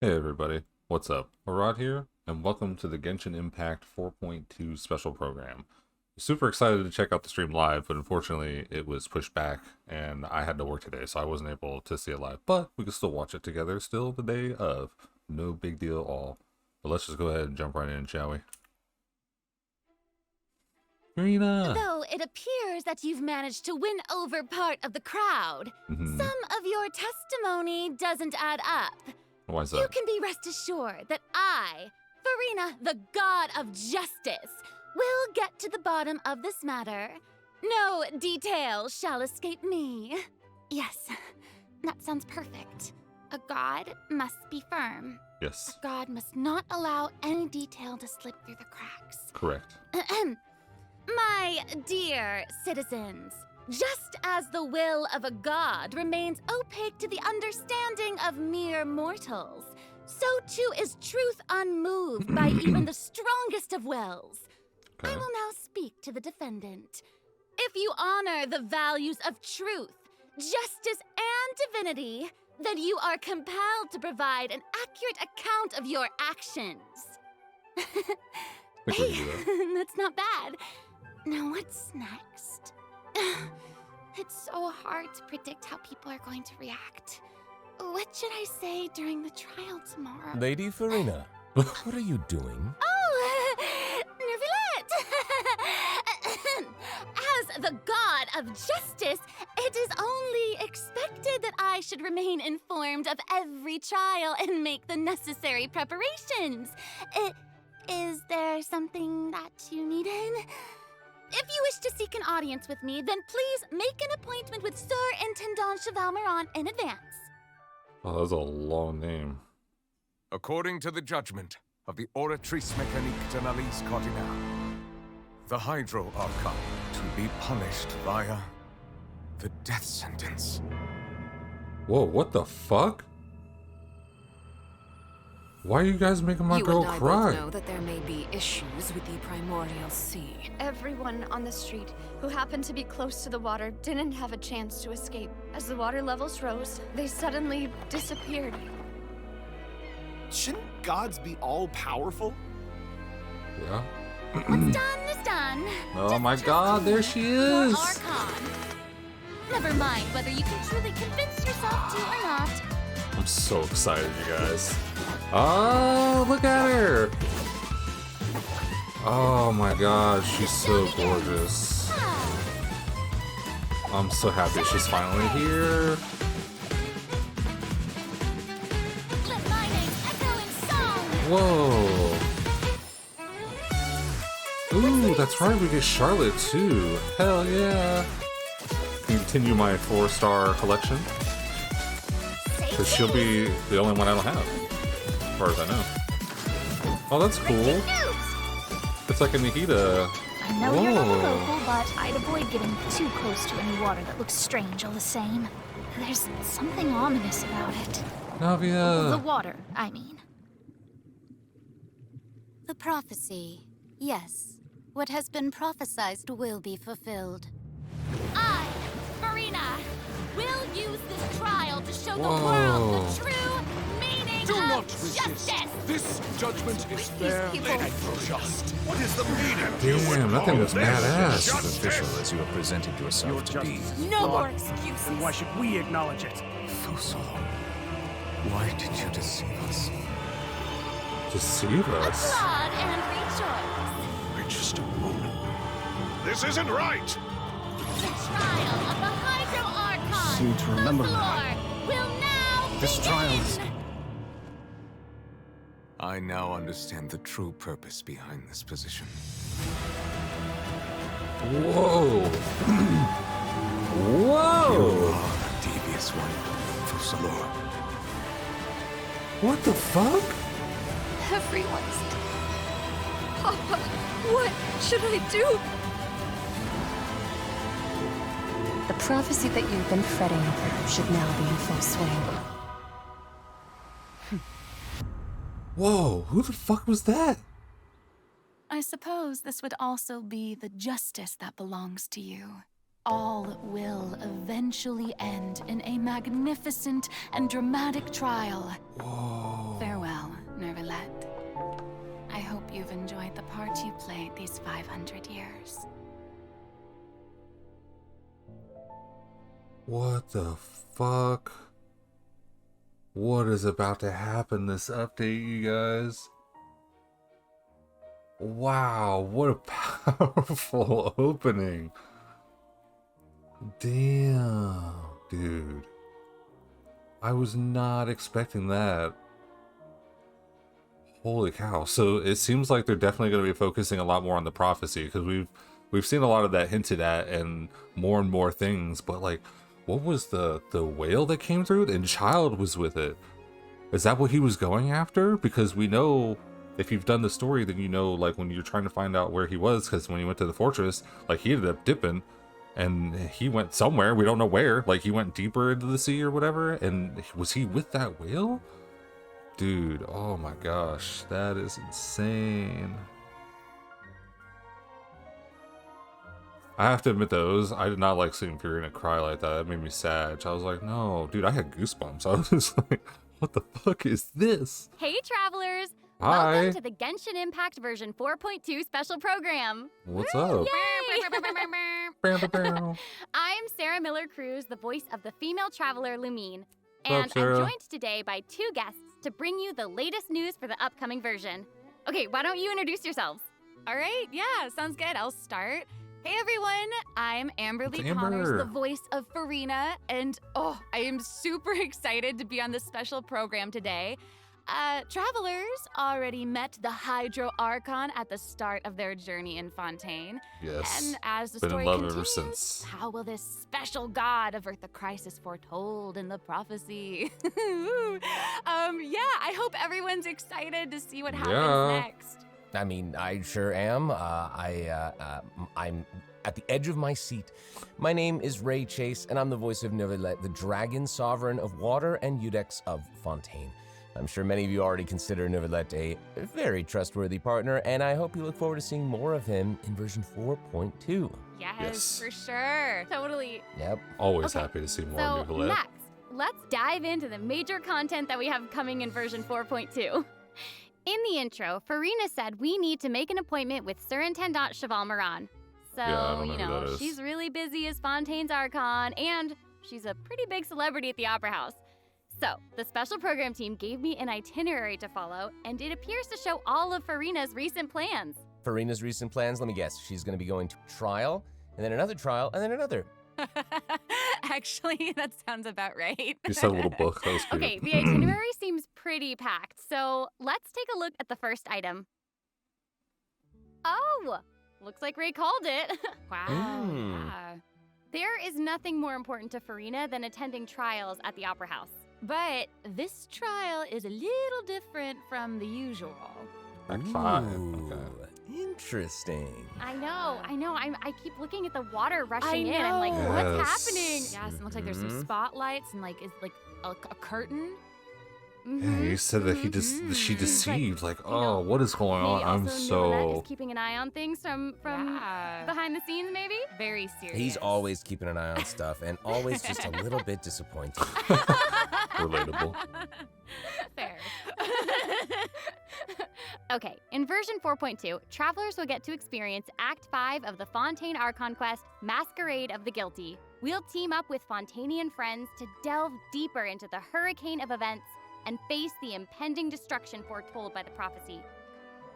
Hey everybody, what's up? Horaud here, and welcome to the Genshin Impact 4.2 special program. Super excited to check out the stream live, but unfortunately it was pushed back, and I had to work today, so I wasn't able to see it live. But we can still watch it together, still the day of. No big deal at all. But let's just go ahead and jump right in, shall we? Furina! Though it appears that you've managed to win over part of the crowd, some of your testimony doesn't add up. Why is You that? can be rest assured that I, Furina, the god of justice, will get to the bottom of this matter. No detail shall escape me. Yes, that sounds perfect. A god must be firm. Yes, A god must not allow any detail to slip through the cracks. correct. My dear citizens, just as the will of a god remains opaque to the understanding of mere mortals, so too is truth unmoved by even the strongest of wills. Okay. I will now speak to the defendant. If you honor the values of truth, justice, and divinity, then you are compelled to provide an accurate account of your actions. I think we can do that. That's not bad. Now what's next? It's so hard to predict how people are going to react. What should I say during the trial tomorrow? Lady Furina, what are you doing? Oh, Nervulette! As the god of justice, it is only expected that I should remain informed of every trial and make the necessary preparations. Is there something that you needed? If you wish to seek an audience with me, then please make an appointment with Sir Intendant Chevalmeron in advance. Oh, that's a long name. According to the judgment of the Oratrice Mécanique d'Analyse Cardinale, the Hydro Archon to be punished via the death sentence. Whoa, what the fuck? Why are you guys making my girl You and I cry? both know that there may be issues with the primordial sea. Everyone on the street who happened to be close to the water didn't have a chance to escape. As the water levels rose, they suddenly disappeared. Shouldn't gods be all-powerful? Yeah. What's done is done. Oh Just my trust god, me, there she your is! Archon. Never mind whether you can truly convince yourself to or not. I'm so excited, you guys. Oh, look at her! Oh my god, she's so gorgeous. I'm so happy she's finally here. Let my name echo in song. Whoa! Ooh, that's right, we get Charlotte too. Hell yeah! Continue my 4-star collection. Because she'll be the only one I don't have, as far as I know. Oh, that's cool. It's like a Nikita. I know you're not a Whoa. local, but I'd avoid getting too close to any water that looks strange all the same. There's something ominous about it. The Navia. water, I mean. The prophecy. Yes. What has been prophesized will be fulfilled. I, Furina, will use this trial to show the Whoa. world the true meaning Do of not resist. justice. This judgment is fair people- and just. What is the meaning? Damn, that thing was Justice. badass. Official as you have presented yourself to be. No more excuses. And why should we acknowledge it? Fusel, why did you deceive us? Deceive us. Applaud and rejoice. Wait just a moment. This isn't right! The trial of the Hydro Archon. Seem to remember the that. floor will now This begin. trial is... I now understand the true purpose behind this position. Whoa. You Whoa. are a devious one, Fusalor. What the fuck? Everyone's... Papa, what should I do? The prophecy that you've been fretting over should now be in full swing. Whoa, who the fuck was that? I suppose this would also be the justice that belongs to you. All will eventually end in a magnificent and dramatic trial. Whoa. Farewell. these 500 years. What the fuck? What is about to happen this update, you guys? Wow, what a powerful opening. Damn, dude. I was not expecting that. Holy cow. So it seems like they're definitely going to be focusing a lot more on the prophecy, because we've seen a lot of that hinted at and more things, but like, what was the whale that came through? And Child was with it. Is that what he was going after? Because we know, if you've done the story, then you know, like, when you're trying to find out where he was, because when he went to the fortress, like, he ended up dipping, and he went somewhere, we don't know where, like, he went deeper into the sea or whatever, and was he with that whale? Dude, oh my gosh, that is insane. I have to admit though, I did not like seeing Furina cry like that. That made me sad. I was like, no, dude, I had goosebumps. I was just like, what the fuck is this? Hey, travelers! Hi. Welcome to the Genshin Impact version 4.2 special program. What's up? I'm Sarah Miller-Cruz, the voice of the female traveler Lumine. What's up, And Sarah? I'm joined today by two guests to bring you the latest news for the upcoming version. Okay, why don't you introduce yourselves? All right, yeah, sounds good. I'll start. Hey everyone, I'm Amberly It's Amber. Connors, the voice of Furina, and I am super excited to be on this special program today. Travelers already met the Hydro Archon at the start of their journey in Fontaine. Yes. And as the Been in story love ever continues, since. how will this special god avert the crisis foretold in the prophecy? I hope everyone's excited to see what happens next. I mean, I sure am. I'm at the edge of my seat. My name is Ray Chase, and I'm the voice of Neuvillette, the dragon sovereign of water and Eudex of Fontaine. I'm sure many of you already consider Neuvillette a very trustworthy partner, and I hope you look forward to seeing more of him in version 4.2. Yes, for sure. Totally. Yep. Always Okay, happy to see more So of Neuvillette. next, let's dive into the major content that we have coming in version 4.2. In the intro, Furina said we need to make an appointment with Surintendant Cheval Moran. So, Yeah, I don't know who that is. she's really busy as Fontaine's Archon, and she's a pretty big celebrity at the Opera House. So, the special program team gave me an itinerary to follow, and it appears to show all of Furina's recent plans. Farina's recent plans, let me guess, she's going to be going to trial, and then another trial, and then another. Actually, that sounds about right. You said a little book. That was cute. Okay, the itinerary seems pretty packed, so let's take a look at the first item. Oh, looks like Ray called it. Wow. Yeah. There is nothing more important to Furina than attending trials at the Opera House. But this trial is a little different from the usual. Act 5. Ooh, Okay. interesting. I know. I keep looking at the water rushing in. know. I'm like, what's Yes. happening? Yes, it looks like there's some Mhm. spotlights and like, is like a curtain. Yeah, you said that she deceived. Like, oh, what is going on? I'm Neuvillette so. is keeping an eye on things from Yeah. behind the scenes, maybe? Very serious. He's always keeping an eye on stuff, and always just a little bit disappointed. Relatable. Fair. Okay, in version 4.2, travelers will get to experience Act 5 of the Fontaine Archon quest, Masquerade of the Guilty. We'll team up with Fontainian friends to delve deeper into the hurricane of events and face the impending destruction foretold by the prophecy.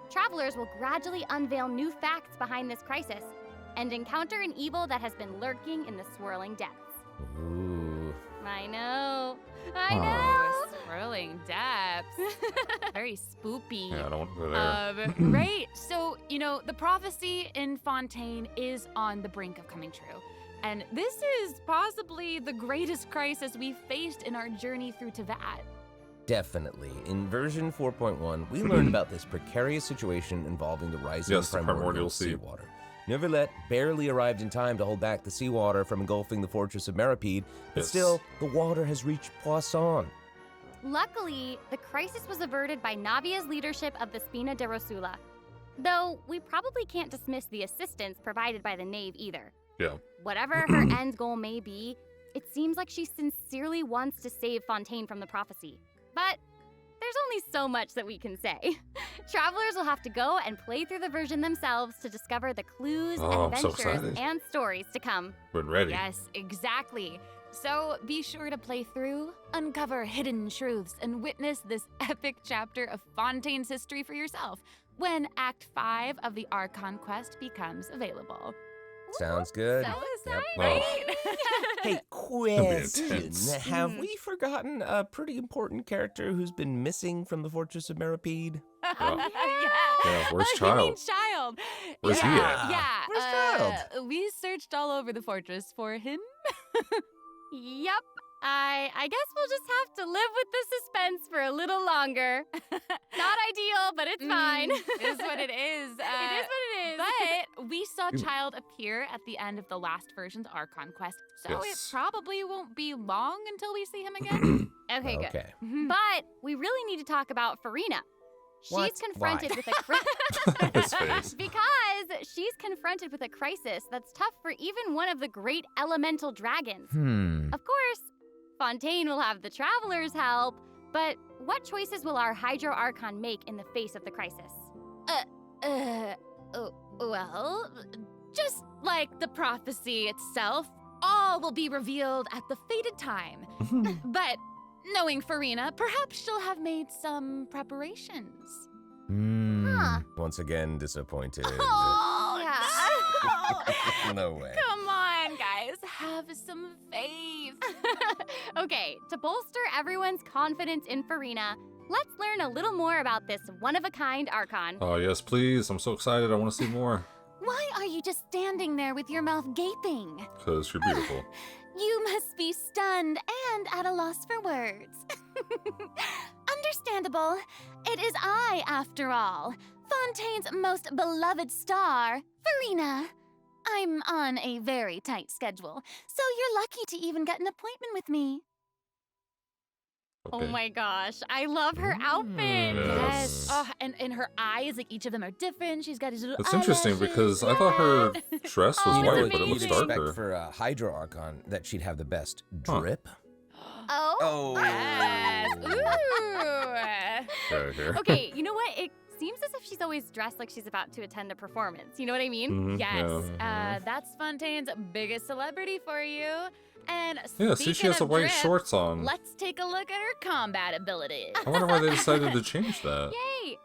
Travelers will gradually unveil new facts behind this crisis and encounter an evil that has been lurking in the swirling depths. Ooh. I know. Oh, swirling depths. Very spoopy. Yeah, I don't want to go there. Right. So, the prophecy in Fontaine is on the brink of coming true. And this is possibly the greatest crisis we've faced in our journey through Teyvat. Definitely. In version 4.1, we learned about this precarious situation involving the rising Yes, the primordial sea. seawater. Neuvillette barely arrived in time to hold back the seawater from engulfing the fortress of Meripede, but Yes. still, the water has reached Poisson. Luckily, the crisis was averted by Navia's leadership of the Spina de Rosula. Though, we probably can't dismiss the assistance provided by the Knave either. Yeah. Whatever her end goal may be, it seems like she sincerely wants to save Fontaine from the prophecy. But there's only so much that we can say. Travelers will have to go and play through the version themselves to discover the clues, I'm so adventures, excited. and stories to come. We're ready. Yes, exactly. So be sure to play through, uncover hidden truths, and witness this epic chapter of Fontaine's history for yourself when Act 5 of the Archon quest becomes available. Sounds good. So Yep. excited. Hey, question. intense. Have we forgotten a pretty important character who's been missing from the Fortress of Meripede? Yeah. Yeah, where's You mean Child? Child? Where's he at? Yeah. Where's Child? We searched all over the fortress for him. Yep. I guess we'll just have to live with the suspense for a little longer. Not ideal, but it's fine. Is what it is. It is what it is. But we saw Child appear at the end of the last version's Archon quest, so Yes. it probably won't be long until we see him again. Okay, good. Okay. But we really need to talk about Furina. She's What? confronted Why? with a His face. because she's confronted with a crisis that's tough for even one of the great elemental dragons. Of course, Fontaine will have the travelers help, but what choices will our Hydro Archon make in the face of the crisis? Well, just like the prophecy itself, all will be revealed at the fated time. But knowing Furina, perhaps she'll have made some preparations. Once again, disappointed. Oh, yeah. No way. Come on, guys, have some faith. Okay, to bolster everyone's confidence in Furina, let's learn a little more about this one-of-a-kind Archon. Oh, yes, please. I'm so excited. I want to see more. Why are you just standing there with your mouth gaping? Because you're beautiful. You must be stunned and at a loss for words. Understandable. It is I, after all, Fontaine's most beloved star, Furina. I'm on a very tight schedule, so you're lucky to even get an appointment with me. Okay. Oh my gosh, I love her outfit. Yes. Oh, and her eyes, like each of them are different. She's got these little It's interesting eyelashes. because I thought her dress was Oh, You know white, what but it you'd looks expect darker. for a Hydro Archon that she'd have the best Huh. drip? Oh? Oh. Yes. Ooh. Right here. Okay, you know what? It seems as if she's always dressed like she's about to attend a performance. You know what I mean? Mhm, Yes, yeah. that's Fontaine's biggest celebrity for you. And Yeah, see, she speaking has the of white drip, shorts on. Let's take a look at her combat abilities. I wonder why they decided to change that. Yay!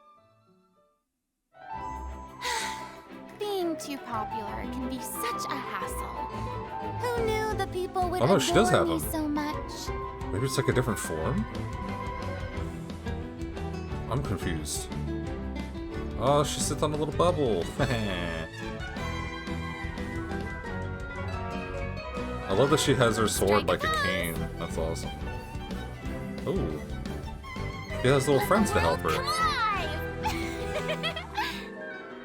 Being too popular can be such a hassle. Who knew the people would Oh, no, she does adore have me them. so much? Maybe it's like a different form? I'm confused. Oh, she sits on a little bubble. I love that she has her sword like a cane. That's awesome. Ooh. She has little friends to help her.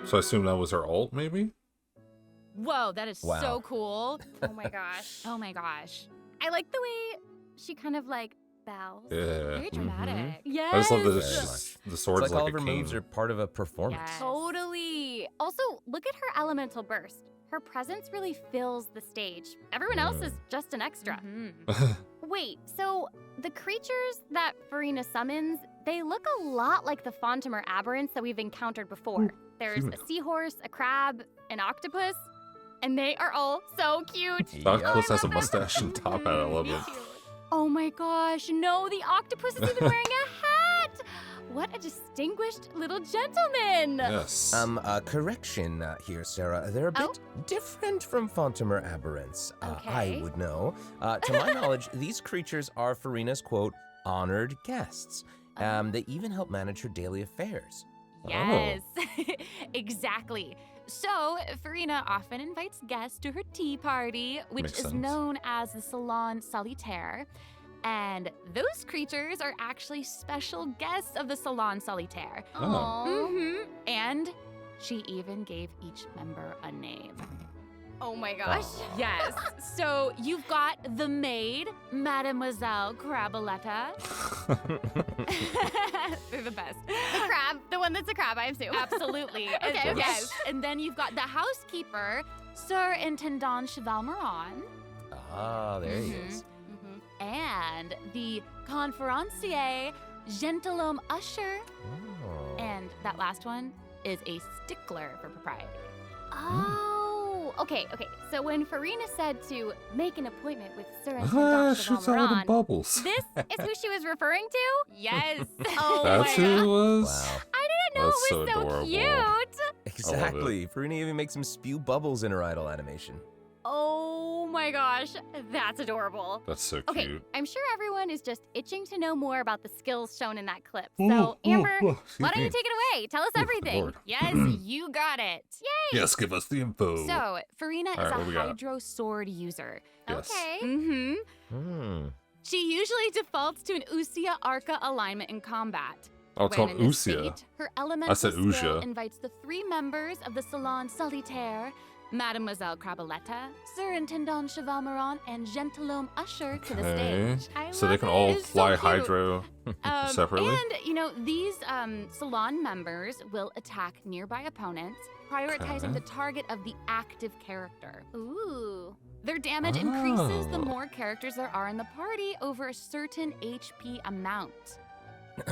So I assume that was her ult, maybe? Whoa, that is Wow. so cool. Oh my gosh. Oh my gosh. I like the way she kind of like bows. Yeah. Very dramatic. Yes. I just love that Very it's much. just, the It's sword's like all like of a her moves cane. are part of a performance. Yes. Totally. Also, look at her elemental burst. Her presence really fills the stage. Everyone else is just an extra. Mhm. Wait, so the creatures that Furina summons, they look a lot like the Fontimer aberrants that we've encountered before. There's a seahorse, a crab, an octopus, and they are all so cute. The octopus has a love them. mustache and top hat. I love Me it. too. Oh my gosh, no, the octopus is even wearing a hat! What a distinguished little gentleman! Yes. Correction here, Sarah. They're a bit different from Fontimer aberrants. I Okay. would know. To my knowledge, these creatures are Furina's, quote, honored guests. They even help manage her daily affairs. Yes, exactly. So, Furina often invites guests to her tea party, which Makes is sense. known as the Salon Solitaire. And those creatures are actually special guests of the Salon Solitaire. Oh. Mm-hmm. And she even gave each member a name. Oh my gosh. Yes. So you've got the maid, Mademoiselle Craboletta. They're the best. The crab, the one that's a crab, I assume. Absolutely. Okay, okay. Yes. And then you've got the housekeeper, Sir Intendant Cheval Moran. Ah, there he is. And the conferencier, Gentilhomme Usher, Oh. and that last one is a stickler for propriety. Oh, okay. So when Furina said to make an appointment with Sir and Shoots out of the Valmaran, bubbles. this is who she was referring to? Yes. That's who it was? Wow. I didn't know That's it was so so adorable. cute. Exactly. Furina even makes him spew bubbles in her idle animation. Oh my gosh, that's adorable. That's so Okay, cute. I'm sure everyone is just itching to know more about the skills shown in that clip. Ooh, So, Amber, excuse why don't you me. take it away? Tell us Ooh, everything. Lord. Yes, you got it. Yes, give us the info. So, Furina All is right, what we a got? hydro sword user. Yes. Okay. Mm-hmm. Hmm. She usually defaults to an Usia Arca alignment in combat. Oh, it's When called in this Usia. state, her elemental said skill Usia. invites the 3 members of the Salon Solitaire, Mademoiselle Crabaletta, Sir Intendant Chevalmaron, and Gentilhomme Usher to the Okay. stage. I So they love can it. all It's so fly cute. hydro separately? And, these salon members will attack nearby opponents, prioritizing Okay. the target of the active character. Ooh. Their damage increases the Oh. more characters there are in the party over a certain HP amount.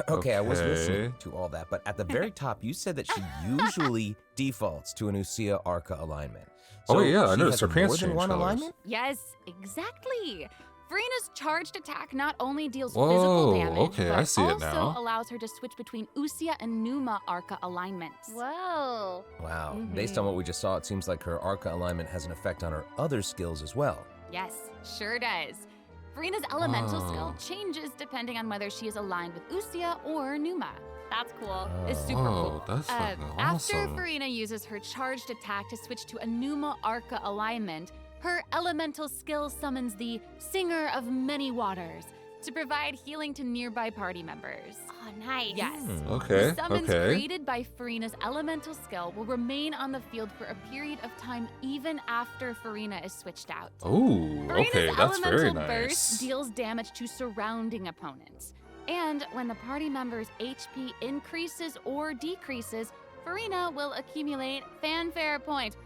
Okay, I was Okay. listening to all that, but at the very top, you said that she usually defaults to an Usia Arca alignment. Oh, So yeah, I she noticed has her pants more than change one colors. alignment? Yes, exactly. Furina's charged attack not only deals Whoa, physical damage, okay, but I see it also now. allows her to switch between Usia and Numa Arca alignments. Whoa. Wow. Mhm. Based on what we just saw, it seems like her Arca alignment has an effect on her other skills as well. Yes, sure does. Furina's elemental skill Oh. changes depending on whether she is aligned with Usia or Numa. That's cool. It's super Oh, cool. that's fucking After awesome. Furina uses her charged attack to switch to a Numa Arca alignment, her elemental skill summons the Singer of Many Waters to provide healing to nearby party members. Oh, nice. Yes. Okay, The summons okay. created by Furina's elemental skill will remain on the field for a period of time even after Furina is switched out. Ooh, Furina's okay, that's very elemental burst nice. deals damage to surrounding opponents. And when the party member's HP increases or decreases, Furina will accumulate fanfare points.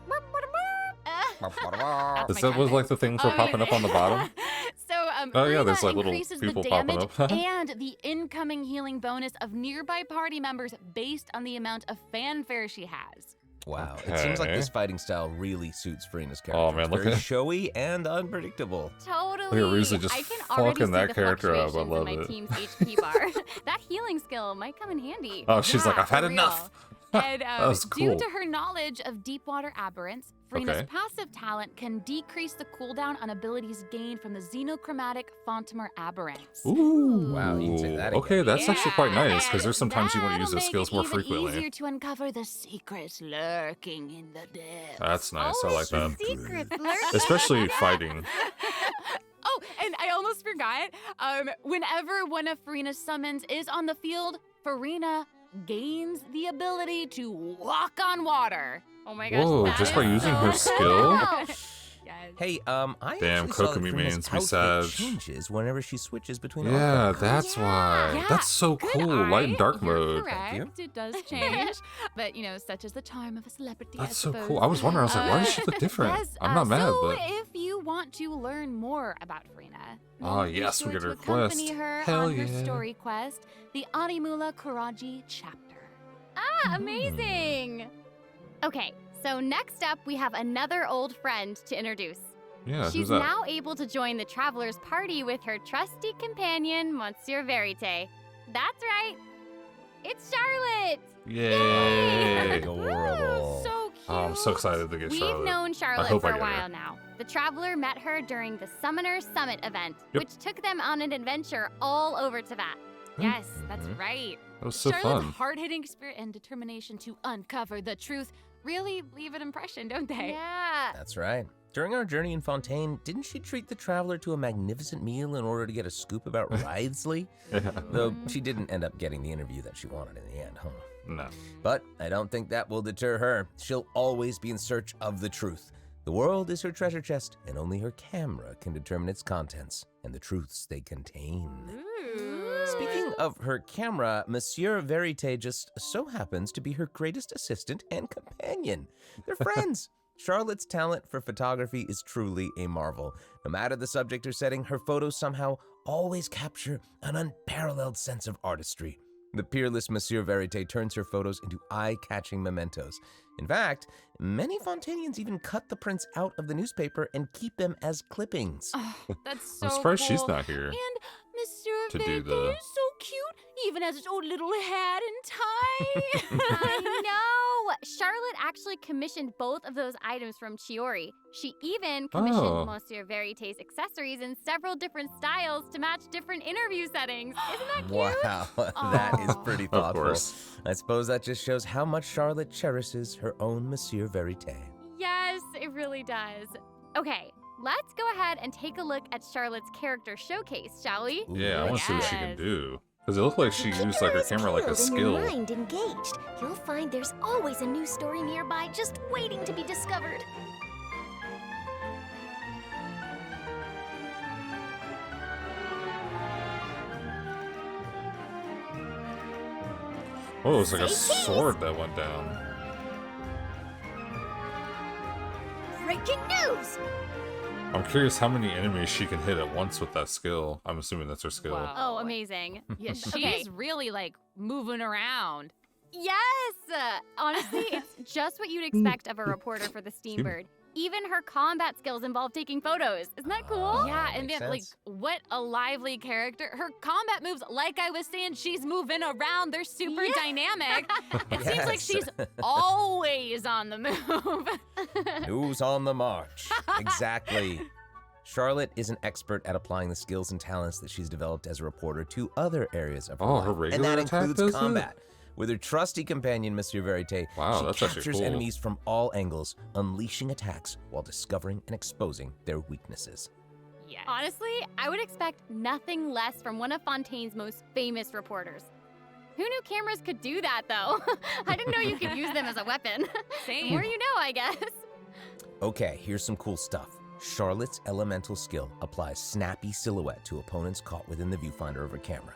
That's Is my that was trumpet. like the things were popping up on the bottom? So, Oh, yeah, Furina there's, like, little increases people the popping damage up. and the incoming healing bonus of nearby party members based on the amount of fanfare she has. Wow. It seems like Okay. this fighting style really suits Furina's character. Oh, man, It's look very at- showy and unpredictable. Totally. Rizzo just I can already fucking see that the character up. I fluctuations love in my it. team's HP bar. That healing skill might come in handy. Oh, she's like, Yeah, I've had for real. enough. And That was due cool. to her knowledge of deep water aberrants, Furina's Okay. passive talent can decrease the cooldown on abilities gained from the xenochromatic Fontamer aberrants. Ooh. Wow, you can say that again. Okay, that's actually quite nice because there's And sometimes you want to use that'll those skills make more it even frequently. easier to uncover the secrets lurking in the depths. That's nice. I like that. Secrets lurking. Especially fighting. Oh, and I almost forgot. Whenever one of Furina's summons is on the field, Furina gains the ability to walk on water. Oh my gosh. Whoa, that just is by using her so skill? cool. Yes. Hey, I Damn, actually saw that Kokomi Furina's means be outfit sad. changes whenever she switches between Yeah, Arca. that's why. Yeah, That's so good cool. eye. Light and dark You're mode. Correct. It does change. But, such is the charm of a celebrity. That's I so suppose. cool. I was wondering, I was like, why does she look different? Yes, I'm not mad, so but. if you want to learn more about Furina, Ah, then be yes, we sure get to her accompany quest. her Hell on her yeah. story quest, the Animula Kuraji chapter. Ah, amazing. Okay, so next up we have another old friend to introduce. Yeah, who's She's that? now able to join the traveler's party with her trusty companion, Monsieur Verite. That's right. It's Charlotte. Yay! Adorable. So cute. Oh, I'm so excited to get We've Charlotte. known Charlotte hope for I a get her. while now. The traveler met her during the Summoner Summit event, Yep. which took them on an adventure all over Tibet. Yes, that's Mhm. right. That was so Charlotte's fun. hard-hitting spirit and determination to uncover the truth really leave an impression, don't they? Yeah. That's right. During our journey in Fontaine, didn't she treat the traveler to a magnificent meal in order to get a scoop about Wriothesley? Though she didn't end up getting the interview that she wanted in the end, huh? No. But I don't think that will deter her. She'll always be in search of the truth. The world is her treasure chest, and only her camera can determine its contents and the truths they contain. Speaking of her camera, Monsieur Verite just so happens to be her greatest assistant and companion. They're friends. Charlotte's talent for photography is truly a marvel. No matter the subject or setting, her photos somehow always capture an unparalleled sense of artistry. The peerless Monsieur Verite turns her photos into eye-catching mementos. In fact, many Fontanians even cut the prints out of the newspaper and keep them as clippings. Oh, that's so I'm surprised cool. she's not here. And Monsieur to do Verite the- is so cute, even has his own little hat and tie. I know! Charlotte actually commissioned both of those items from Chiori. She even commissioned Oh. Monsieur Verite's accessories in several different styles to match different interview settings. Isn't that cute? Wow, that is pretty Of thoughtful. course. I suppose that just shows how much Charlotte cherishes her own Monsieur Verite. Yes, it really does. Okay, let's go ahead and take a look at Charlotte's character showcase, shall we? Yeah, I want to see what she can Yes. do. Because it looked like she used like her camera like a And skill. your mind engaged. You'll find there's always a new story nearby just waiting to be discovered. Oh, it's like a Say cheese. sword that went down. Breaking news! I'm curious how many enemies she can hit at once with that skill. I'm assuming that's her skill. Wow. Oh, amazing. Yeah, she's Okay. really like moving around. Yes! Honestly, it's just what you'd expect of a reporter for the Steambird. Even her combat skills involve taking photos. Isn't that cool? Yeah, and makes then like sense. what a lively character. Her combat moves, like I was saying, she's moving around. They're super Yeah. dynamic. It seems like Yes. she's always on the move. Who's on the march? Exactly. Charlotte is an expert at applying the skills and talents that she's developed as a reporter to other areas of her Oh, life. her and regular that attack includes does it? combat. With her trusty companion, Monsieur Verite, Wow, she that's actually captures cool. enemies from all angles, unleashing attacks while discovering and exposing their weaknesses. Yes. Honestly, I would expect nothing less from one of Fontaine's most famous reporters. Who knew cameras could do that, though? I didn't know you could use them as a weapon. The Same. more you know, I guess. Okay, here's some cool stuff. Charlotte's elemental skill applies snappy silhouette to opponents caught within the viewfinder of her camera.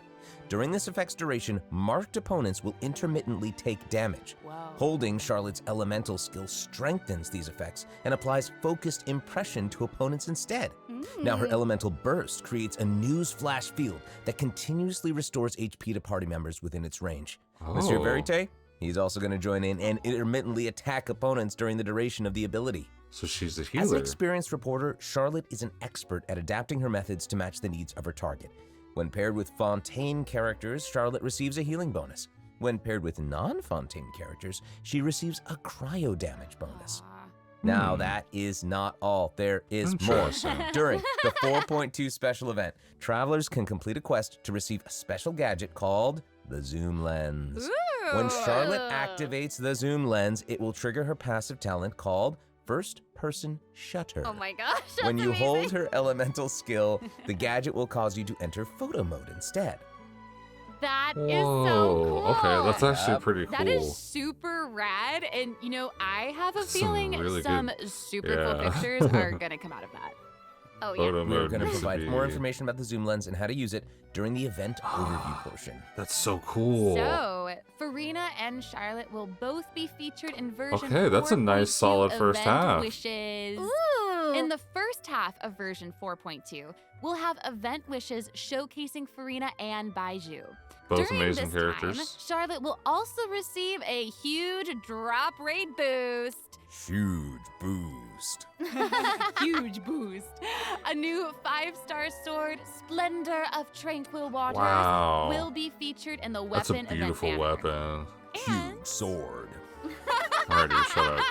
During this effect's duration, marked opponents will intermittently take damage. Wow. Holding Charlotte's elemental skill strengthens these effects and applies focused impression to opponents instead. Now her elemental burst creates a news flash field that continuously restores HP to party members within its range. Monsieur Oh. Verite, he's also going to join in and intermittently attack opponents during the duration of the ability. So she's a As an healer. experienced reporter, Charlotte is an expert at adapting her methods to match the needs of her target. When paired with Fontaine characters, Charlotte receives a healing bonus. When paired with non-Fontaine characters, she receives a cryo damage bonus. Now that is not all. There is more. Interesting. During the 4.2 special event, travelers can complete a quest to receive a special gadget called the Zoom Lens. When Charlotte activates the Zoom Lens, it will trigger her passive talent called First Person Shutter. Oh my gosh, that's When you amazing. hold her elemental skill, the gadget will cause you to enter photo mode instead. That is Whoa. so cool. Okay, that's actually Yep. pretty cool. That is super rad, and you know, I have a Some feeling really some good- super yeah. cool pictures are gonna come out of that. Oh yeah. Photo We're mode going to needs to provide more be- information about the Zoom Lens and how to use it during the event overview portion. That's so cool. So, Furina and Charlotte will both be featured in version Okay, that's a nice 4.2 solid first Event half. Wishes. Ooh. In the first half of version 4.2, we'll have event wishes showcasing Furina and Baiju. Both During amazing this characters. time, Charlotte will also receive a huge drop rate boost. Huge boost. Huge boost. A new 5-star sword, Splendor of Tranquil Waters, Wow. will be featured in the weapon That's a event beautiful banner. weapon. Huge sword. Alrighty, shut up.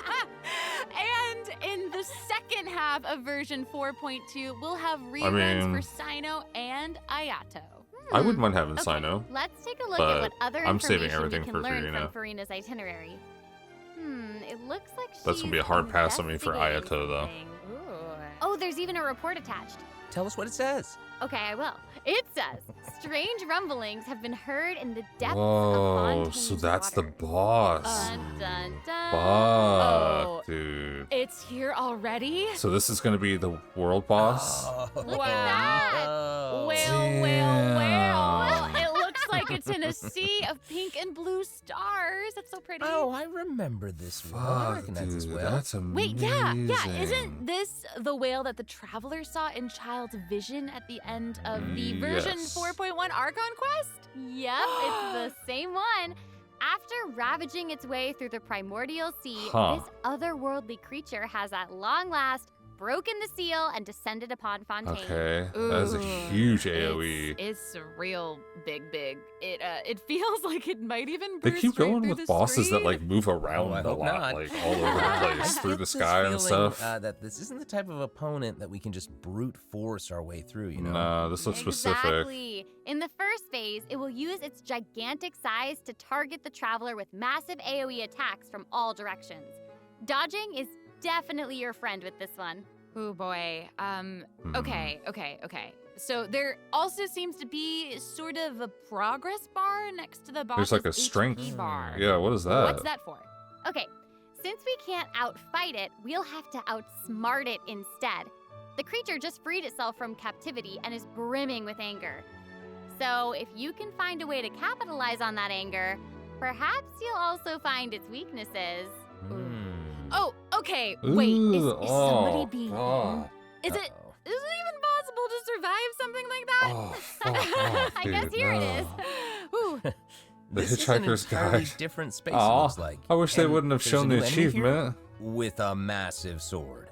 And in the second half of version 4.2, we'll have reruns mean- for Sino and Ayato. I wouldn't mind having Okay, Sino. let's take a look but at what other I'm saving information everything we can for learn Furina. from Furina's itinerary. It looks like That's gonna be a she's hard pass on me for investigating Ayato, though. something. Oh, there's even a report attached. Tell us what it says. Okay, I will. It says, strange rumblings have been heard in the depths of Whoa, Fontaine's so that's the water. boss. Dun, dun, dun. Fuck, Oh. dude. It's here already? So this is gonna be the world boss? Oh, Look at that. no. Well, well, well. Damn. It looks like look, it's in a sea of pink and blue stars. That's so pretty. Oh, I remember this whale. I recognize this whale. That's amazing. Wait, yeah. Isn't this the whale that the traveler saw in Child's vision at the end of the version 4.1 Archon quest? Yep, it's the same one. After ravaging its way through the primordial sea, this otherworldly creature has at long last broken the seal and descended upon Fontaine. Okay, that's a huge AoE. It's real big. It feels like it might even They burst keep going right with through the bosses that screen. like move around a lot, not. like all over the place, through the sky and stuff. That this isn't the type of opponent that we can just brute force our way through, you know? Nah, this looks specific. Exactly. In the first phase, it will use its gigantic size to target the traveler with massive AoE attacks from all directions. Dodging is definitely your friend with this one. Oh boy. Okay. So there also seems to be sort of a progress bar next to the boss's There's like a HP strength bar. Yeah, what is that? What's that for? Okay, since we can't outfight it, we'll have to outsmart it instead. The creature just freed itself from captivity and is brimming with anger. So if you can find a way to capitalize on that anger, perhaps you'll also find its weaknesses. Oh, okay. Wait, is somebody being oh. Is it even possible to survive something like that? Oh, fuck off, I guess dude, here it no. is. Ooh. The This is Hitchhiker's an entirely Guide. different space, Aw, it looks like. I wish they And wouldn't have there's a shown new the enemy here achievement. with a massive sword.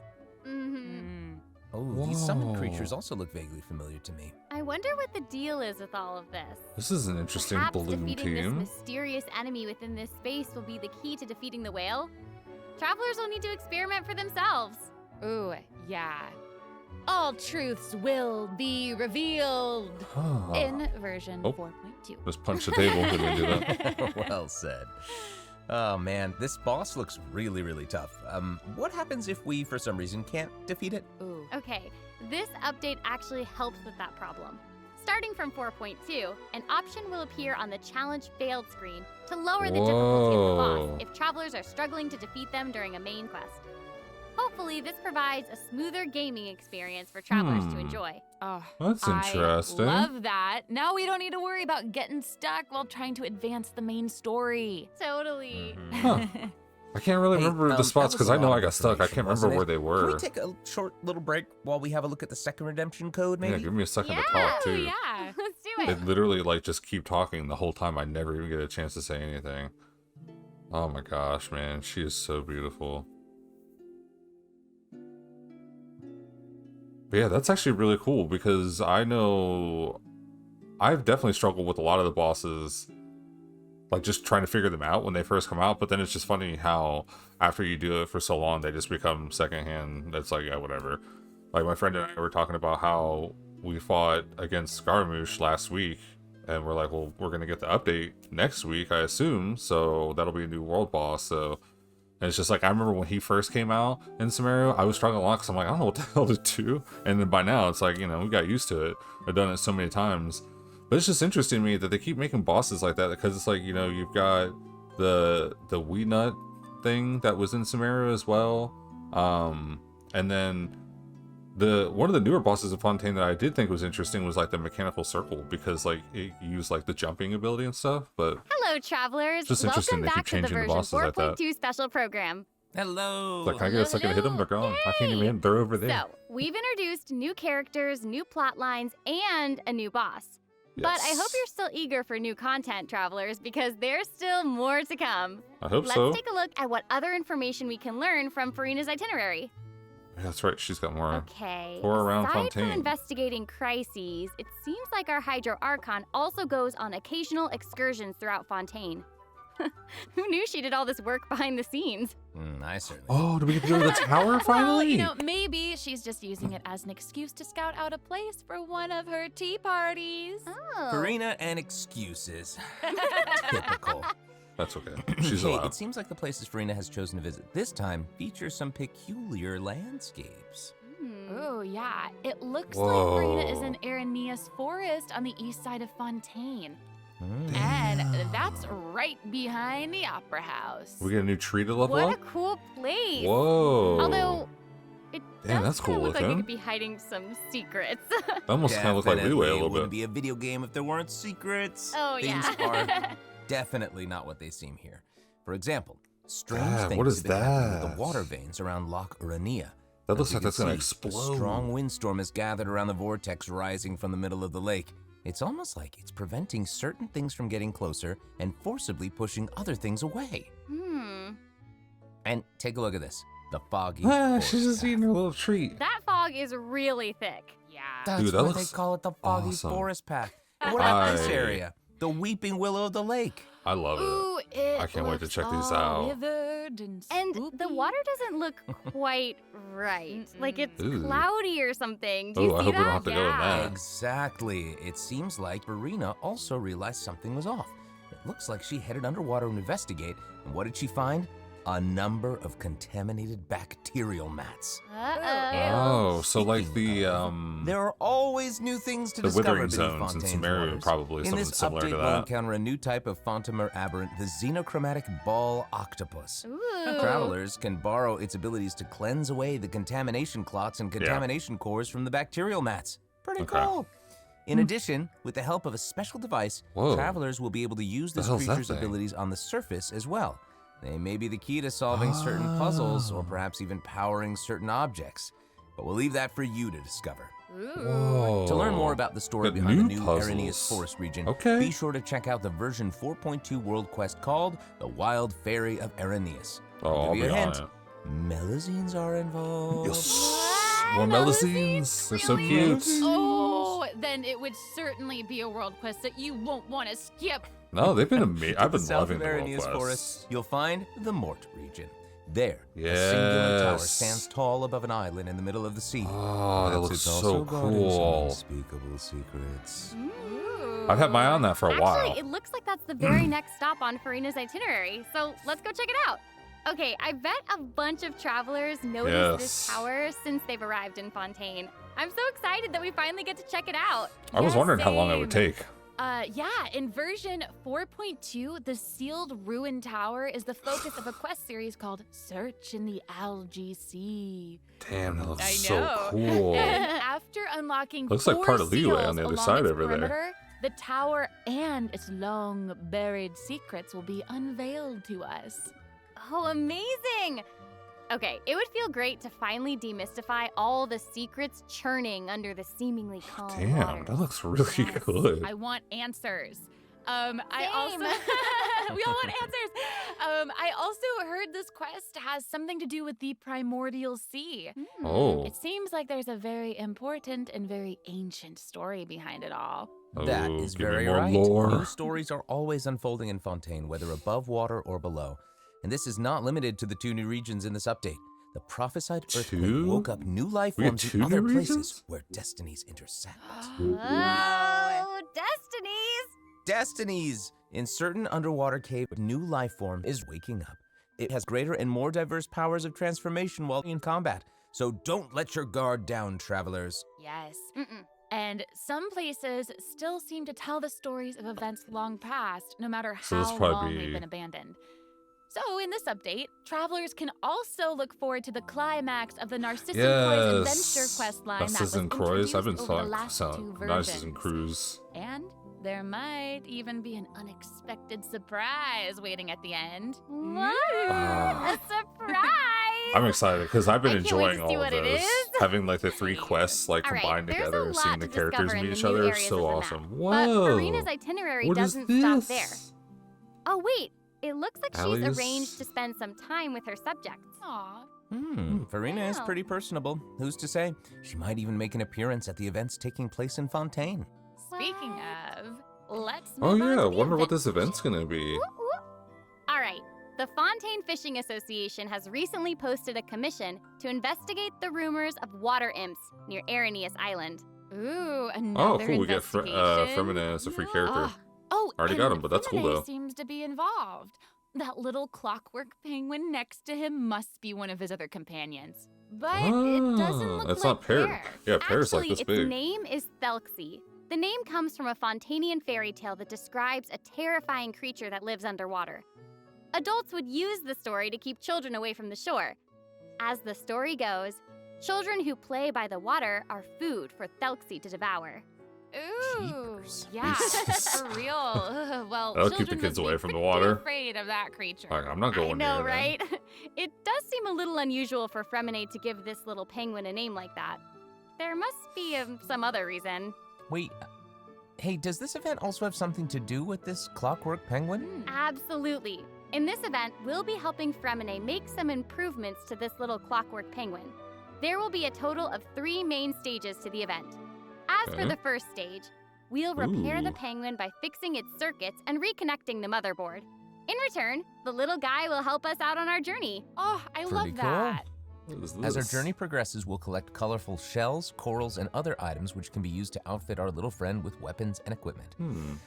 Oh, these summoned creatures also look vaguely familiar to me. I wonder what the deal is with all of this. This is an interesting Perhaps balloon defeating this team. mysterious enemy within this space will be the key to defeating the whale. Travelers will need to experiment for themselves. Ooh, yeah. All truths will be revealed in version 4.2. Just punch the table. Did we do that? Well said. Oh man, this boss looks really, really tough. What happens if we, for some reason, can't defeat it? Ooh. Okay, this update actually helps with that problem. Starting from 4.2, an option will appear on the challenge failed screen to lower the difficulty of the boss if travelers are struggling to defeat them during a main quest. Hopefully, this provides a smoother gaming experience for travelers to enjoy. Oh, That's interesting. I love that. Now we don't need to worry about getting stuck while trying to advance the main story. Totally. Huh. I can't really remember the spots because I know I got stuck. I can't remember where they were. Can we take a short little break while we have a look at the second redemption code, maybe? Yeah, give me a second to talk too. Yeah, let's do it. They literally like just keep talking the whole time. I never even get a chance to say anything. Oh my gosh, man, she is so beautiful. But yeah, that's actually really cool because I know I've definitely struggled with a lot of the bosses, like just trying to figure them out when they first come out. But then it's just funny how after you do it for so long, they just become secondhand. That's like, yeah, whatever. Like my friend and I were talking about how we fought against Scaramouche last week, and we're like, well, we're gonna get the update next week, I assume. So that'll be a new world boss. So. And it's just like, I remember when he first came out in Samaria, I was struggling a lot because I'm like, I don't know what the hell to do. And then by now, it's like, you know, we got used to it. I've done it so many times. But it's just interesting to me that they keep making bosses like that because it's like, you know, you've got the wee nut thing that was in Samaria as well. And then one of the newer bosses of Fontaine that I did think was interesting was like the mechanical circle because like it used like the jumping ability and stuff. But Hello, travelers. Just interesting Welcome they keep back to the changing the version bosses like that. 4.2 special program. Hello. like, can I get a second to hit them? They're gone. I can't even. They're over there. So, we've introduced new characters, new plot lines, and a new boss. But I hope you're still eager for new content, travelers, because there's still more to come. I hope Let's so. take a look at what other information we can learn from Furina's itinerary. Yeah, that's right. She's got more. Okay. Or around Aside Fontaine. from investigating crises, it seems like our Hydro Archon also goes on occasional excursions throughout Fontaine. Who knew she did all this work behind the scenes? I certainly. Oh, do we get to go to the tower finally? Well, you know, maybe she's just using it as an excuse to scout out a place for one of her tea parties. Oh. Furina and excuses. Typical. That's okay. She's Hey, allowed. it seems like the places Furina has chosen to visit this time feature some peculiar landscapes. Oh, yeah. It looks Whoa. like Furina is in Aranea's forest on the east side of Fontaine. Mm. And that's right behind the Opera House. We get a new tree to level What a up? cool place. Whoa. Although, It Damn, does that's cool look like it looking. could be hiding some secrets. That almost kind of looked like Leeway a little wouldn't bit. be a video game if there weren't secrets. Oh, Things yeah. are definitely not what they seem here. For example, strange God, things what is have been happening with that? the water veins around Loch Urania. That As looks you like can that's gonna see, explode. A strong windstorm has gathered around the vortex rising from the middle of the lake. It's almost like it's preventing certain things from getting closer and forcibly pushing other things away. And take a look at this. The foggy forest She's just path. eating her little treat. That fog is really thick. Yeah. That's Dude, that why looks they call it the foggy awesome. forest path. And what about this I- area? The weeping willow of the lake. I love it. Ooh, it I can't wait to looks check these all out. withered and And the spoopy. water doesn't look quite right. Like it's Ooh. cloudy or something. Do you Oh, I see hope we that? don't have to go in Yeah. that. Exactly. It seems like Furina also realized something was off. It looks like she headed underwater to investigate, and what did she find? A number of contaminated bacterial mats. Oh, so like Speaking the of, there are always new things to the discover withering beneath zones in Fontaine's Sumeria, waters. probably In something this similar update, to we'll that. encounter a new type of Fontamer aberrant, the xenochromatic ball octopus. Ooh. Travelers can borrow its abilities to cleanse away the contamination clots and contamination cores from the bacterial mats. Pretty Okay. cool. In addition, with the help of a special device, Whoa. travelers will be able to use The this hell's that creature's thing? abilities on the surface as well. They may be the key to solving certain puzzles or Oh. perhaps even powering certain objects. But we'll leave that for you to discover. Whoa. To learn more about the story Got behind the new new puzzles. Arrhenius Forest region, Okay. be sure to check out the version 4.2 world quest called The Wild Fairy of Arrhenius. Oh, I'll give you be a on hint. it. Melazines are involved. More Melazines. They're so cute. Oh, then it would certainly be a world quest that you won't want to skip. No, they've been amazing. I've been South loving of the world Arrhenius quests. Forest, you'll find the Mort region. There, a singular tower Yes. stands tall above an island in the middle of the sea. Oh, that Perhaps looks it's so also guarding some cool. unspeakable secrets. I've had my eye on that for a while. Actually, it looks like that's the very next stop on Furina's itinerary. So let's go check it out. Okay, I bet a bunch of travelers noticed this Yes. tower since they've arrived in Fontaine. I'm so excited that we finally get to check it out. I was Yeah, wondering how long it would same. take. Yeah, in version 4.2, the sealed ruin tower is the focus of a quest series called Search in the Algae Sea. Damn, that looks I so know. cool. And after unlocking Looks like 4 part of Leeway seals on the other along side its over there. perimeter, the tower and its long buried secrets will be unveiled to us. Oh, amazing! Okay, it would feel great to finally demystify all the secrets churning under the seemingly calm Damn, waters. that looks really Yes, good. I want answers. I also Same. we all want answers. I also heard this quest has something to do with the primordial sea. Oh. It seems like there's a very important and very ancient story behind it all. That Oh, is give me very more right. lore. New stories are always unfolding in Fontaine, whether above water or below. And this is not limited to the 2 new regions in this update. The prophesied earthquake 2? woke up new life We got forms 2 in other new places regions? where destinies intersect. Oh, destinies! Destinies! In certain underwater cave, a new life form is waking up. It has greater and more diverse powers of transformation while in combat. So don't let your guard down, travelers. Yes. And some places still seem to tell the stories of events long past, no matter So this how probably long be- they've been abandoned. So, in this update, travelers can also look forward to the climax of the Narcissus Croix adventure quest line that was Narcissus and Croix. I've been introduced over the last 2 Narcissus versions. and Cruise. And there might even be an unexpected surprise waiting at the end. What? Ah. A surprise! I'm excited because I've been I can't wait enjoying to see all of what it those. is. Having like the 3 quests like All right, combined there's a together, lot seeing the to characters discover meet in each the new other, areas so of the awesome. map. Whoa! But Furina's itinerary What is doesn't stop there. this? Oh, wait. It looks like she's Alias? arranged to spend some time with her subjects. Aw. Furina is Wow. pretty personable. Who's to say? She might even make an appearance at the events taking place in Fontaine. Speaking of, let's Oh move on yeah, to the wonder what event. this event's gonna be. All right. The Fontaine Fishing Association has recently posted a commission to investigate the rumors of water imps near Arrhenius Island. Ooh, Oh, another cool. We get investigation. Femina as a free character. Oh, Already and got him, but that's cool, Femina though. seems to be involved. That little clockwork penguin next to him must be one of his other companions. But it doesn't look it's like not Pear. Pear. Yeah, Pear's Actually, like this its big. name is Thelxie. The name comes from a Fontanian fairy tale that describes a terrifying creature that lives underwater. Adults would use the story to keep children away from the shore. As the story goes, Children who play by the water are food for Thelxie to devour. Ooh, Jeepers. yeah, for real. Well, That'll keep the children kids must be away from the pretty water. Afraid of that creature. Like, I'm not going I know, near them. right? It does seem a little unusual for Fremine to give this little penguin a name like that. There must be some other reason. Wait, hey, does this event also have something to do with this clockwork penguin? Absolutely. In this event, we'll be helping Fremine make some improvements to this little clockwork penguin. There will be a total of 3 main stages to the event. As for Okay. the first stage, we'll repair the Ooh. penguin by fixing its circuits and reconnecting the motherboard. In return, the little guy will help us out on our journey. Oh, I Pretty love cool. that. What is As our this? journey progresses, we'll collect colorful shells, corals, and other items which can be used to outfit our little friend with weapons and equipment.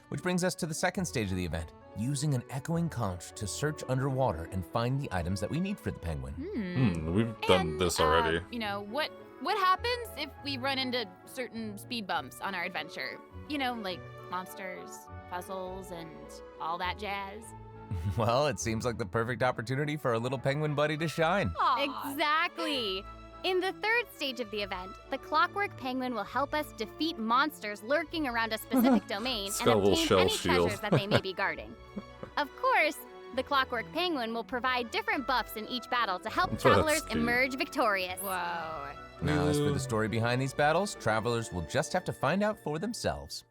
Which brings us to the second stage of the event, using an echoing conch to search underwater and find the items that we need for the penguin. We've done And, this already. You know, what happens if we run into certain speed bumps on our adventure? You know, like monsters, puzzles, and all that jazz. Well, it seems like the perfect opportunity for our little penguin buddy to shine. Exactly. In the third stage of the event, the clockwork penguin will help us defeat monsters lurking around a specific domain It's and got a little obtain shell any shield. treasures that they may be guarding. Of course, the clockwork penguin will provide different buffs in each battle to help That's travelers cute. emerge victorious. Whoa. Now, as for the story behind these battles, travelers will just have to find out for themselves.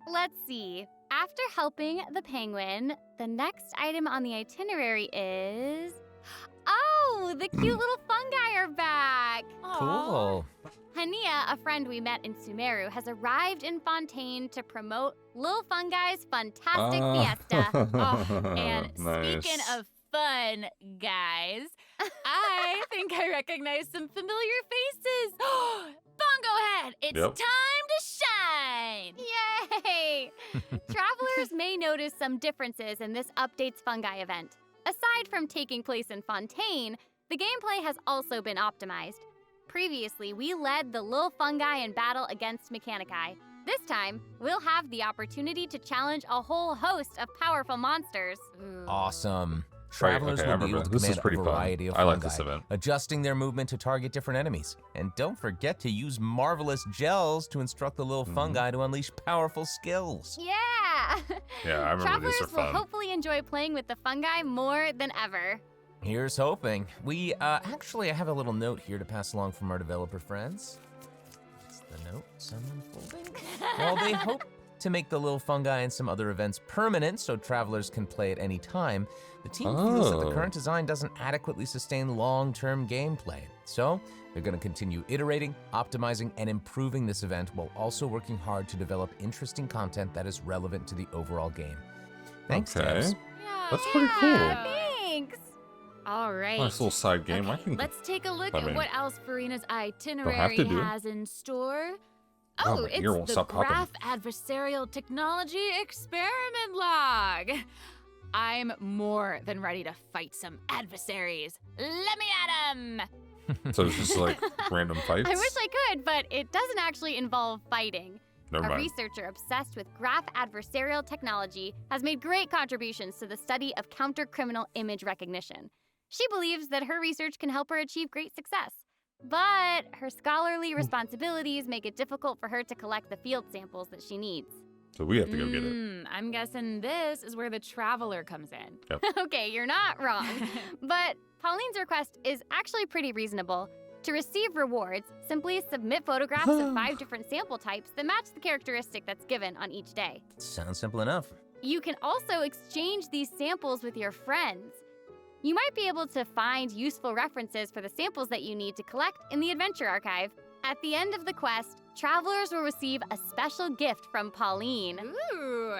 Let's see. After helping the penguin, the next item on the itinerary is... Oh, the cute little fungi are back! Cool. Hania, a friend we met in Sumeru, has arrived in Fontaine to promote Lil Fungi's Fantastic Fiesta. Oh, and Nice. speaking of fun, guys, I think I recognize some familiar faces. Bongo Head, it's Yep. time to shine! Yay! Travelers may notice some differences in this update's fungi event. Aside from taking place in Fontaine, the gameplay has also been optimized. Previously, we led the Lil Fungi in battle against Mechanici. This time, we'll have the opportunity to challenge a whole host of powerful monsters. Awesome. Right, Travelers okay, I will be able remember. to This is command a pretty fun. variety of I like fungi, this event. adjusting their movement to target different enemies. And don't forget to use marvelous gels to instruct the little fungi to unleash powerful skills. Yeah! Yeah, I remember Travelers these are will fun. hopefully enjoy playing with the fungi more than ever. Here's hoping. We, actually, I have a little note here to pass along from our developer friends. It's the note, some unfolding. While they hope to make the little fungi and some other events permanent so travelers can play at any time, the team feels that the Oh. current design doesn't adequately sustain long-term gameplay. So, they're going to continue iterating, optimizing, and improving this event while also working hard to develop interesting content that is relevant to the overall game. Thanks, Okay. devs. That's pretty cool. Thanks! All right. Nice little side game. I Okay, can. let's take a look I at mean, what else Furina's itinerary have to do it. has in store. Oh, Oh, my it's ear won't the stop popping. Graph Adversarial Technology Experiment Log. I'm more than ready to fight some adversaries. Let me at 'em! So it's just like random fights. I wish I could, but it doesn't actually involve fighting. Never A mind. researcher obsessed with graph adversarial technology has made great contributions to the study of counter-criminal image recognition. She believes that her research can help her achieve great success. But her scholarly responsibilities make it difficult for her to collect the field samples that she needs. So we have to go get it. I'm guessing this is where the traveler comes in. Okay, you're not wrong. But Pauline's request is actually pretty reasonable. To receive rewards, simply submit photographs of 5 different sample types that match the characteristic that's given on each day. Sounds simple enough. You can also exchange these samples with your friends. You might be able to find useful references for the samples that you need to collect in the Adventure Archive. At the end of the quest, travelers will receive a special gift from Pauline. Ooh.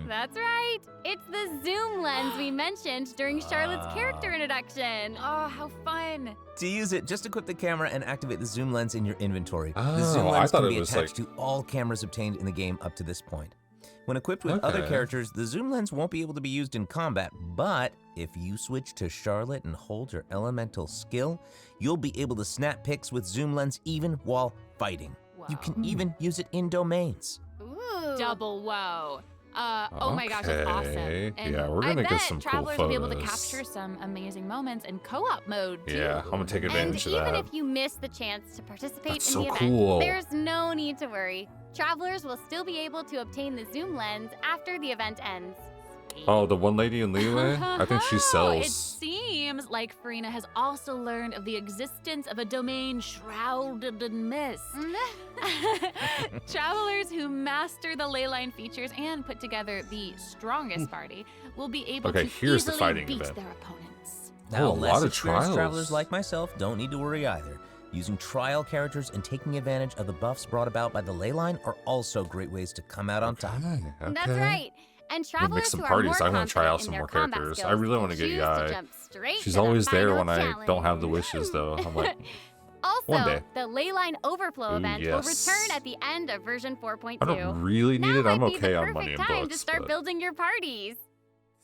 That's right. It's the zoom lens we mentioned during Charlotte's character introduction. Oh, how fun. To use it, just equip the camera and activate the zoom lens in your inventory. The Oh, zoom I lens thought can it be was attached to all cameras obtained in the game up to this point. When equipped with other Okay. characters, the zoom lens won't be able to be used in combat, but if you switch to Charlotte and hold your elemental skill, you'll be able to snap pics with zoom lens even while fighting. You can even use it in domains. Ooh. Double whoa. Oh my gosh, it's awesome. Okay. And Yeah, we're I gonna bet get some cool travelers will be able to photos. capture some amazing moments in co-op mode too. Yeah, I'm gonna take And advantage of even that. if you miss the chance to participate That's in so the event, cool. there's no need to worry. Travelers will still be able to obtain the zoom lens after the event ends. Oh, the one lady in Leeway? I think she It sells. seems like Furina has also learned of the existence of a domain shrouded in mist. Travelers who master the leyline features and put together the strongest party will be able Okay, to here's the easily fighting beat event. their opponents. Now, a less lot of experienced trials. travelers like myself don't need to worry either. Using trial characters and taking advantage of the buffs brought about by the leyline are also great ways to come out on top. That's right. And We'll travelers mix some who are parties. more I want to try out confident some in more their combat characters. I skills really can want to get choose Yai. jump straight She's to the always there final when I don't have the challenge. wishes, though. I'm like, one Also, day. the Leyline Overflow Ooh, event will yes. return at the end of version 4.2. I don't really need now it. I'm might be okay the on perfect money and time books, to start but building your parties.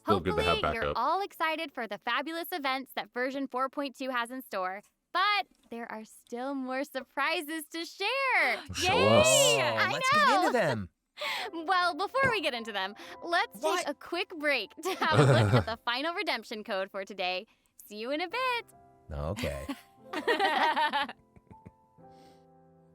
still good to have Hopefully, you're backup. all excited for the fabulous events that version 4.2 has in store. But there are still more surprises to share. Show Yay! us. I Let's know. get into them. Well, before we get into them, let's take a quick break to have a look at the final redemption code for today. See you in a bit. Okay.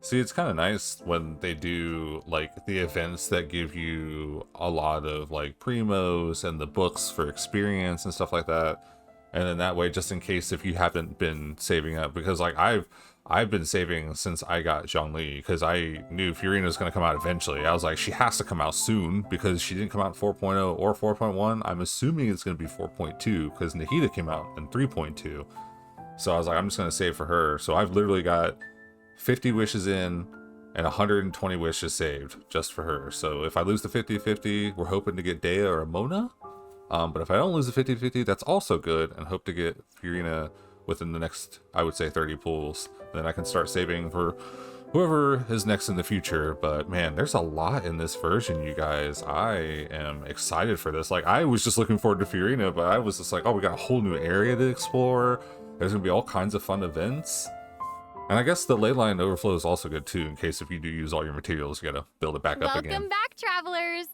See, it's kind of nice when they do like the events that give you a lot of like primos and the books for experience and stuff like that. And then that way, just in case if you haven't been saving up, because like I've been saving since I got Zhongli, because I knew Furina's going to come out eventually. I was like, she has to come out soon because she didn't come out in 4.0 or 4.1. I'm assuming it's going to be 4.2 because Nahida came out in 3.2. So I was like, I'm just going to save for her. So I've literally got 50 wishes in and 120 wishes saved just for her. So if I lose the 50-50, we're hoping to get Dea or Mona. But if I don't lose the 50-50, that's also good, and hope to get Furina within the next, I would say, 30 pulls. Then I can start saving for whoever is next in the future. But man, there's a lot in this version, you guys. I am excited for this. Like, I was just looking forward to Furina, but I was just like, oh, we got a whole new area to explore. There's gonna be all kinds of fun events. And I guess the leyline overflow is also good too, in case if you do use all your materials, you gotta build it back up again. Welcome back, travelers.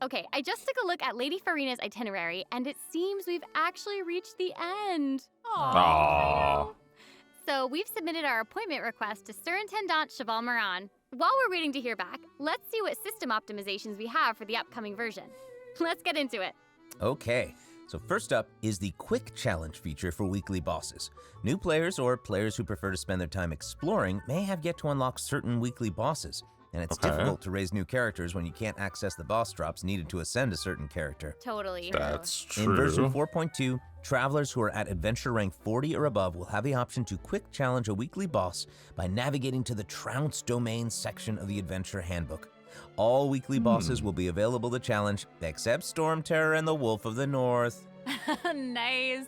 Okay, I just took a look at Lady Furina's itinerary, and it seems we've actually reached the end. Aww. So we've submitted our appointment request to Surintendant Cheval Moran. While we're waiting to hear back, let's see what system optimizations we have for the upcoming version. Let's get into it. Okay, so first up is the Quick Challenge feature for weekly bosses. New players or players who prefer to spend their time exploring may have yet to unlock certain weekly bosses, and it's difficult to raise new characters when you can't access the boss drops needed to ascend a certain character. Totally. That's true. In version 4.2, travelers who are at adventure rank 40 or above will have the option to quick challenge a weekly boss by navigating to the Trounce Domain section of the Adventure Handbook. All weekly bosses will be available to challenge, except Storm Terror and the Wolf of the North. Nice.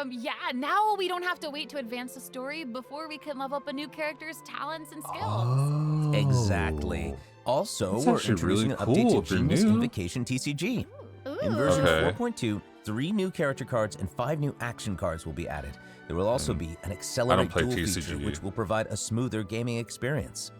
Yeah, now we don't have to wait to advance the story before we can level up a new character's talents and skills. Oh. Exactly. Also, That's we're actually introducing really an update cool to if they're Genius new. Invocation TCG. In Ooh. version Okay. 4.2, 3 new character cards and 5 new action cards will be added. There will also be an Accelerate play Duel TCG. feature, which will provide a smoother gaming experience.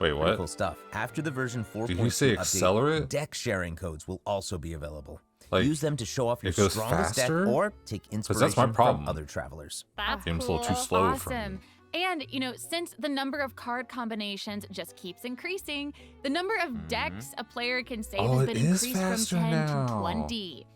Wait, Pretty what? cool stuff. After the version 4.2 Did you say update, Accelerate? deck sharing codes will also be available. Like, Use them to show off your it goes strongest faster? deck or take 'Cause inspiration that's my problem. from other travelers. That's Game's a cool. little too slow for Awesome. me. And, you know, since the number of card combinations just keeps increasing, the number of decks a player can save Oh, has it been is increased from faster 10 now. to 20.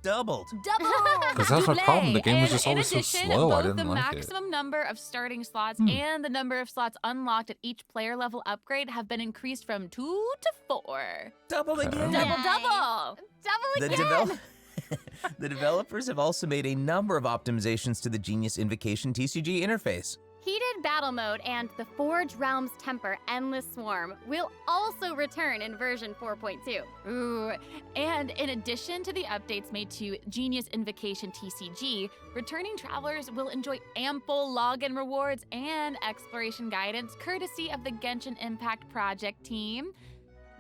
Doubled. Double! Because that's my problem. The game was And just in always so addition, slow. I both didn't the like it. maximum number of starting slots and the number of slots unlocked at each player level upgrade have been increased from 2 to 4. Double again. Double, Nice. double! Double The, again. the developers have also made a number of optimizations to the Genius Invocation TCG interface. Heated Battle Mode and the Forge Realms Temper Endless Swarm will also return in version 4.2. Ooh, and in addition to the updates made to Genius Invocation TCG, returning travelers will enjoy ample login rewards and exploration guidance courtesy of the Genshin Impact project team.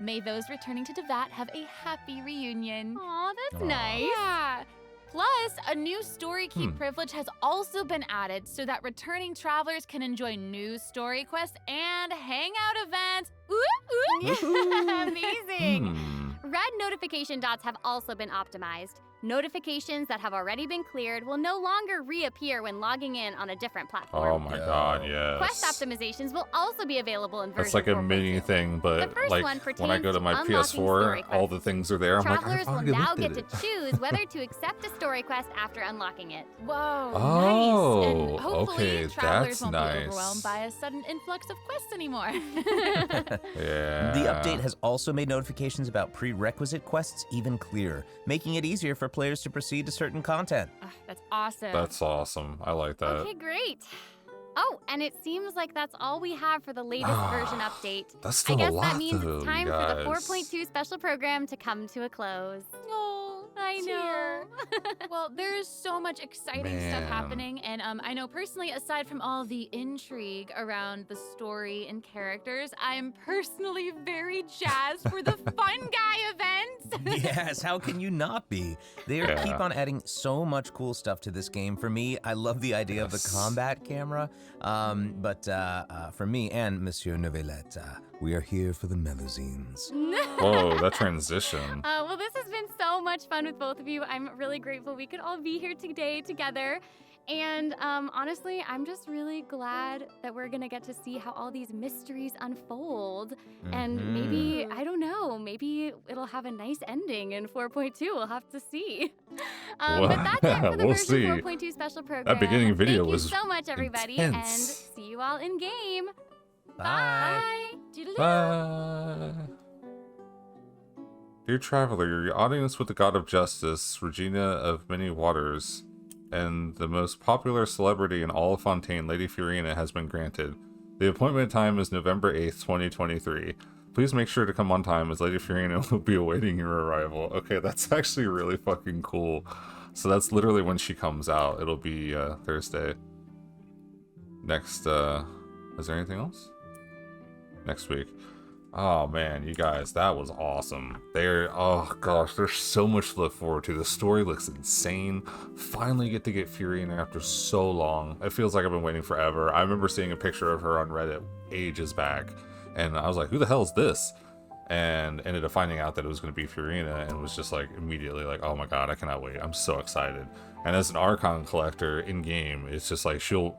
May those returning to Devat have a happy reunion. Aw, that's Aw. nice. Yeah. Plus, a new story key privilege has also been added so that returning travelers can enjoy new story quests and hangout events. Ooh, ooh. Amazing. red notification dots have also been optimized. Notifications that have already been cleared will no longer reappear when logging in on a different platform. Oh my god, yes. Quest optimizations will also be available in version That's like a 4.2. mini thing, but like when I go to my PS4, all the things are there. I'm like, Travelers I will fucking now looked get at to it. choose whether to accept a story quest after unlocking it. Whoa, Oh, nice. And hopefully okay, travelers that's won't nice. be overwhelmed by a sudden influx of quests anymore. Yeah. The update has also made notifications about prerequisite quests even clearer, making it easier for players to proceed to certain content. That's awesome. That's awesome. I like that. Okay, great. Oh, and it seems like that's all we have for the latest version update. That's still I guess a lot, that means though, it's you time for the guys. 4.2 special program to come to a close. Oh, I know. Well, there is so much exciting stuff happening, and I know personally, aside from all the intrigue around the story and characters, I'm personally very jazzed for the Fun Guy event. Yes, how can you not be? They keep on adding so much cool stuff to this game. For me, I love the idea of the combat camera, but for me and Monsieur Novelette, we are here for the melazines. Whoa, that transition. Well, this has been so much fun with both of you. I'm really grateful we could all be here today together. And honestly, I'm just really glad that we're going to get to see how all these mysteries unfold. And maybe, I don't know, maybe it'll have a nice ending in 4.2. We'll have to see. But that's it for the We'll version see. 4.2 special program. That beginning video Thank was you so much, everybody, intense. and see you all in game. Bye. Bye. Dear traveler, your audience with the god of justice, Regina of many waters, and the most popular celebrity in all of Fontaine, Lady Furina, has been granted. The appointment time is November 8th, 2023. Please make sure to come on time, as Lady Furina will be awaiting your arrival. Okay, that's actually really fucking cool. So that's literally when she comes out. It'll be Thursday. Next, is there anything else? Next week. Oh man, you guys, that was awesome. Oh gosh, there's so much to look forward to. The story looks insane. Finally get to get Furina after so long. It feels like I've been waiting forever. I remember seeing a picture of her on Reddit ages back, and I was like, who the hell is this? And ended up finding out that it was going to be Furina, and was just like immediately like, oh my god, I cannot wait. I'm so excited. And as an Archon collector in game, it's just like she'll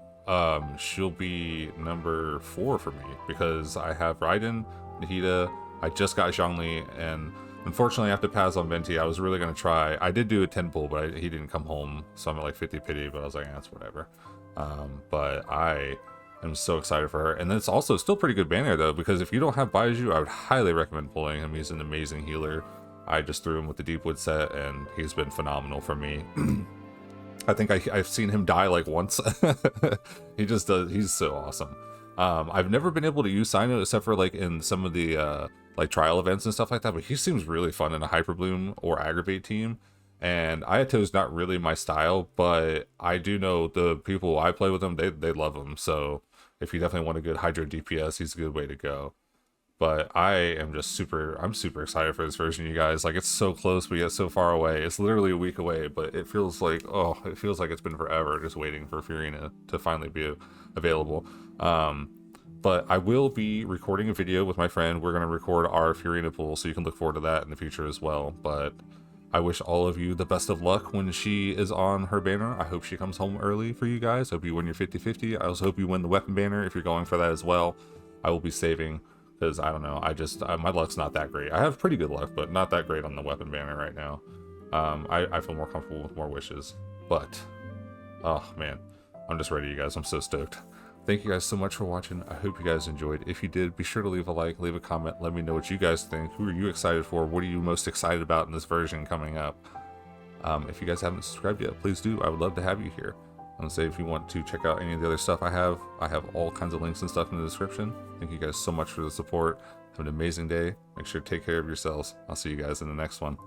be number 4 for me, because I have Raiden, Nahida, I just got Zhongli, and unfortunately I have to pass on Venti. I was really going to try. I did do a 10 pull, but he didn't come home, so I'm at like 50 pity, but I was like, that's whatever. But I am so excited for her. And it's also still pretty good banner though, because if you don't have Baiju, I would highly recommend pulling him. He's an amazing healer. I just threw him with the Deepwood set, and he's been phenomenal for me. I think I've seen him die like once. He just does. He's so awesome. I've never been able to use Sino except for like in some of the like trial events and stuff like that, but he seems really fun in a Hyperbloom or Aggravate team. And Ayato's not really my style, but I do know the people I play with him, they love him. So if you definitely want a good Hydro DPS, he's a good way to go. But I'm super excited for this version, you guys. Like, it's so close, but yet so far away. It's literally a week away, but it feels like it's been forever just waiting for Furina to finally be available. But I will be recording a video with my friend. We're going to record our Furina pool, so you can look forward to that in the future as well. But I wish all of you the best of luck when she is on her banner. I hope she comes home early for you guys. I hope you win your 50-50. I also hope you win the weapon banner if you're going for that as well. I will be saving, because I don't know, my luck's not that great. I have pretty good luck, but not that great on the weapon banner right now. I feel more comfortable with more wishes. But, oh man, I'm just ready, you guys. I'm so stoked. Thank you guys so much for watching. I hope you guys enjoyed. If you did, be sure to leave a like, leave a comment. Let me know what you guys think. Who are you excited for? What are you most excited about in this version coming up? If you guys haven't subscribed yet, please do. I would love to have you here. And say if you want to check out any of the other stuff I have all kinds of links and stuff in the description. Thank you guys so much for the support. Have an amazing day. Make sure to take care of yourselves. I'll see you guys in the next one.